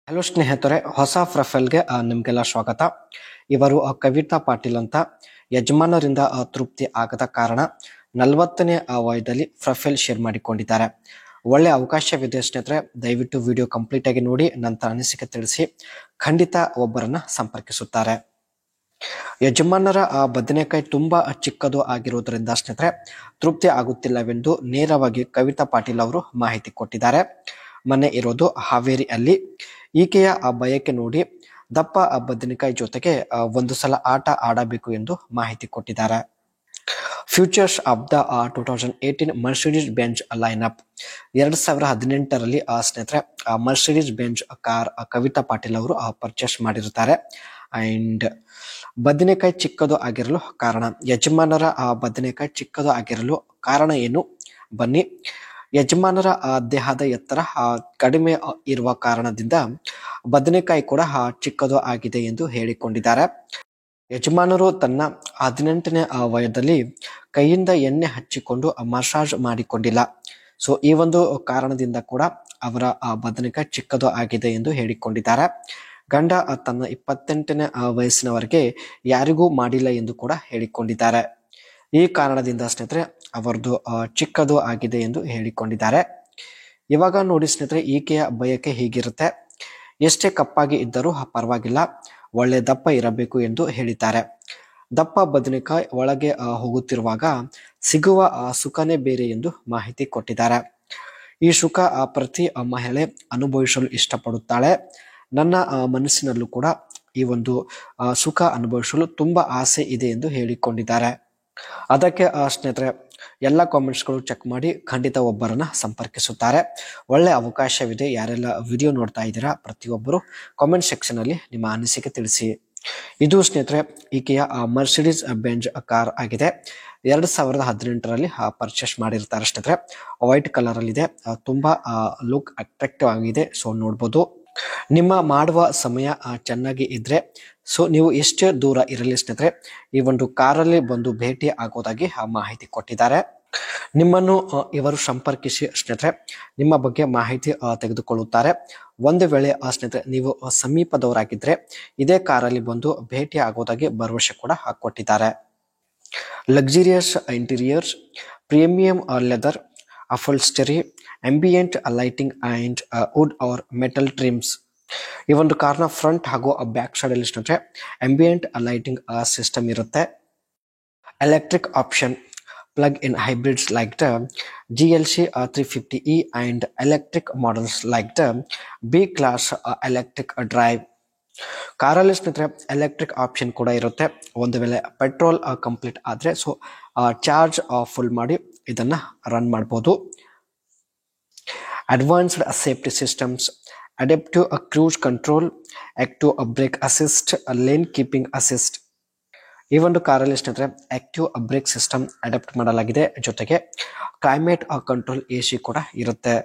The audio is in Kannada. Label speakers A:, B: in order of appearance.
A: ಹಲೋ ಸ್ನೇಹಿತರೆ, ಹೊಸ ಪ್ರೊಫೈಲ್ಗೆ ನಿಮಗೆಲ್ಲ ಸ್ವಾಗತ. ಇವರು ಕವಿತಾ ಪಾಟೀಲ್ ಅಂತ ಯಜಮಾನರಿಂದ ತೃಪ್ತಿ ಆಗದ ಕಾರಣ 40ನೇ ವಯದಲ್ಲಿ ಪ್ರೊಫೈಲ್ ಶೇರ್ ಮಾಡಿಕೊಂಡಿದ್ದಾರೆ. ಒಳ್ಳೆ ಅವಕಾಶವಿದೆ ಸ್ನೇಹಿತರೆ, ದಯವಿಟ್ಟು ವಿಡಿಯೋ ಕಂಪ್ಲೀಟ್ ಆಗಿ ನೋಡಿ, ನಂತರ ಅನಿಸಿಕೆ ತಿಳಿಸಿ. ಖಂಡಿತ ಒಬ್ಬರನ್ನ ಸಂಪರ್ಕಿಸುತ್ತಾರೆ. ಯಜಮಾನರ ಬದನೆಕಾಯಿ ತುಂಬಾ ಚಿಕ್ಕದು ಆಗಿರುವುದರಿಂದ ಸ್ನೇಹಿತರೆ ತೃಪ್ತಿ ಆಗುತ್ತಿಲ್ಲವೆಂದು ನೇರವಾಗಿ ಕವಿತಾ ಪಾಟೀಲ್ ಅವರು ಮಾಹಿತಿ ಕೊಟ್ಟಿದ್ದಾರೆ. ಮನೆ ಇರೋದು ಹಾವೇರಿಯಲ್ಲಿ. ಈಕೆಯ ಬಯಕೆ ನೋಡಿ ದಪ್ಪ ಬದನೆಕಾಯಿ ಜೊತೆಗೆ ಒಂದು ಸಲ ಆಟ ಆಡಬೇಕು ಎಂದು ಮಾಹಿತಿ ಕೊಟ್ಟಿದ್ದಾರೆ. Futures of the 2018 Mercedes Benz lineup. 2018ರಲ್ಲಿ ಸ್ನೇಹಿತರೆ Mercedes Benz car Kavita Patil ಅವರು ಪರ್ಚೇಸ್ ಮಾಡಿರುತ್ತಾರೆ. ಅಂಡ್ ಬದನೆಕಾಯಿ ಚಿಕ್ಕದು ಆಗಿರಲು ಕಾರಣ, ಯಜಮಾನರ ಬದನೆಕಾಯಿ ಚಿಕ್ಕದು ಆಗಿರಲು ಕಾರಣ ಏನು? ಬನ್ನಿ. ಯಜಮಾನರ ದೇಹದ ಎತ್ತರ ಕಡಿಮೆ ಇರುವ ಕಾರಣದಿಂದ ಬದನೆಕಾಯಿ ಕೂಡ ಚಿಕ್ಕದು ಆಗಿದೆ ಎಂದು ಹೇಳಿಕೊಂಡಿದ್ದಾರೆ. ಯಜಮಾನರು ತನ್ನ 18ನೇ ವಯದಲ್ಲಿ ಕೈಯಿಂದ ಎಣ್ಣೆ ಹಚ್ಚಿಕೊಂಡು ಮಸಾಜ್ ಮಾಡಿಕೊಂಡಿಲ್ಲ. ಸೊ ಈ ಒಂದು ಕಾರಣದಿಂದ ಕೂಡ ಅವರ ಬದನೆಕಾಯಿ ಚಿಕ್ಕದು ಆಗಿದೆ ಎಂದು ಹೇಳಿಕೊಂಡಿದ್ದಾರೆ. ಗಂಡ ತನ್ನ 28ನೇ ವಯಸ್ಸಿನವರೆಗೆ ಯಾರಿಗೂ ಮಾಡಿಲ್ಲ ಎಂದು ಕೂಡ ಹೇಳಿಕೊಂಡಿದ್ದಾರೆ. ಈ ಕಾರಣದಿಂದ ಸ್ನೇಹಿತರೆ ಅವರದು ಚಿಕ್ಕದು ಆಗಿದೆ ಎಂದು ಹೇಳಿಕೊಂಡಿದ್ದಾರೆ. ಇವಾಗ ನೋಡಿ ಸ್ನೇಹಿತರೆ, ಈಕೆಯ ಬಯಕೆ ಹೀಗಿರುತ್ತೆ. ಎಷ್ಟೇ ಕಪ್ಪಾಗಿ ಇದ್ದರೂ ಪರವಾಗಿಲ್ಲ, ಒಳ್ಳೆ ದಪ್ಪ ಇರಬೇಕು ಎಂದು ಹೇಳಿದ್ದಾರೆ. ದಪ್ಪ ಬದನೆಕಾಯಿ ಒಳಗೆ ಹೋಗುತ್ತಿರುವಾಗ ಸಿಗುವ ಸುಖನೇ ಬೇರೆ ಎಂದು ಮಾಹಿತಿ ಕೊಟ್ಟಿದ್ದಾರೆ. ಈ ಸುಖ ಪ್ರತಿ ಮಹಿಳೆ ಅನುಭವಿಸಲು ಇಷ್ಟಪಡುತ್ತಾಳೆ. ನನ್ನ ಮನಸ್ಸಿನಲ್ಲೂ ಕೂಡ ಈ ಒಂದು ಸುಖ ಅನುಭವಿಸಲು ತುಂಬಾ ಆಸೆ ಇದೆ ಎಂದು ಹೇಳಿಕೊಂಡಿದ್ದಾರೆ. ಅದಕ್ಕೆ ಸ್ನೇಹಿತರೆ ಎಲ್ಲ ಕಾಮೆಂಟ್ಸ್ಗಳು ಚೆಕ್ ಮಾಡಿ ಖಂಡಿತ ಒಬ್ಬರನ್ನ ಸಂಪರ್ಕಿಸುತ್ತಾರೆ. ಒಳ್ಳೆ ಅವಕಾಶವಿದೆ. ಯಾರೆಲ್ಲ ವಿಡಿಯೋ ನೋಡ್ತಾ ಇದ್ದೀರಾ ಪ್ರತಿಯೊಬ್ಬರು ಕಾಮೆಂಟ್ ಸೆಕ್ಷನ್ ಅಲ್ಲಿ ನಿಮ್ಮ ಅನಿಸಿಕೆ ತಿಳಿಸಿ. ಇದು ಸ್ನೇಹಿತರೆ ಈಕೆಯ ಮರ್ಸಿಡೀಸ್ ಬೆಂಜ್ ಕಾರ್ ಆಗಿದೆ. 2018ರಲ್ಲಿ ಪರ್ಚೇಸ್ ಮಾಡಿರ್ತಾರೆ ಸ್ನೇಹಿತರೆ. ವೈಟ್ ಕಲರ್ ಅಲ್ಲಿ ಇದೆ. ತುಂಬಾ ಲುಕ್ ಅಟ್ರಾಕ್ಟಿವ್ ಆಗಿದೆ. ಸೊ ನೋಡ್ಬೋದು. ನಿಮ್ಮ ಮಾಡುವ ಸಮಯ ಚೆನ್ನಾಗಿ ಇದ್ರೆ ಸೊ ನೀವು ಎಷ್ಟೇ ದೂರ ಇರಲಿ ಸ್ನೇಹಿತರೆ ಈ ಒಂದು ಕಾರಲ್ಲಿ ಬಂದು ಭೇಟಿ ಆಗೋದಾಗಿ ಮಾಹಿತಿ ಕೊಟ್ಟಿದ್ದಾರೆ. ನಿಮ್ಮನ್ನು ಇವರು ಸಂಪರ್ಕಿಸಿ ಸ್ನೇಹಿತರೆ ನಿಮ್ಮ ಬಗ್ಗೆ ಮಾಹಿತಿ ತೆಗೆದುಕೊಳ್ಳುತ್ತಾರೆ. ಒಂದು ವೇಳೆ ಸ್ನೇಹಿತರೆ ನೀವು ಸಮೀಪದವರಾಗಿದ್ರೆ ಇದೇ ಕಾರಲ್ಲಿ ಬಂದು ಭೇಟಿ ಆಗೋದಾಗಿ ಭರವಸೆ ಕೂಡ ಕೊಟ್ಟಿದ್ದಾರೆ. Luxurious interiors, premium leather, upholstery, ambient lighting and wood or metal trims. ಈ ಒಂದು ಕಾರ್ನ ಫ್ರಂಟ್ ಹಾಗೂ ಬ್ಯಾಕ್ ಸೈಡ್ ಅಲ್ಲಿ ಸ್ನೇಹಿತರೆ ambient ಲೈಟಿಂಗ್ ಸಿಸ್ಟಮ್ ಇರುತ್ತೆ. Electric option, plug in hybrids like the GLC 350e and electric models like the B class electric drive. ಕಾರಲ್ಲಿ ಸ್ನೇಹಿತರೆ ಎಲೆಕ್ಟ್ರಿಕ್ ಆಪ್ಷನ್ ಕೂಡ ಇರುತ್ತೆ. ಒಂದು ವೇಳೆ ಪೆಟ್ರೋಲ್ ಕಂಪ್ಲೀಟ್ ಆದ್ರೆ ಸೊ ಚಾರ್ಜ್ ಫುಲ್ ಮಾಡಿ ಇದನ್ನ ರನ್ ಮಾಡಬಹುದು. Advanced safety systems, adaptive cruise control, active brake assist, lane keeping assist. ಈ ಒಂದು ಕಾರಲ್ಲಿ ಸ್ನೇಹಿತರೆ ಆಕ್ಟಿವ್ ಬ್ರೇಕ್ ಸಿಸ್ಟಮ್ ಅಡಾಪ್ಟ್ ಮಾಡಲಾಗಿದೆ. ಜೊತೆಗೆ ಕ್ಲೈಮೇಟ್ ಕಂಟ್ರೋಲ್ AC ಕೂಡ ಇರುತ್ತೆ.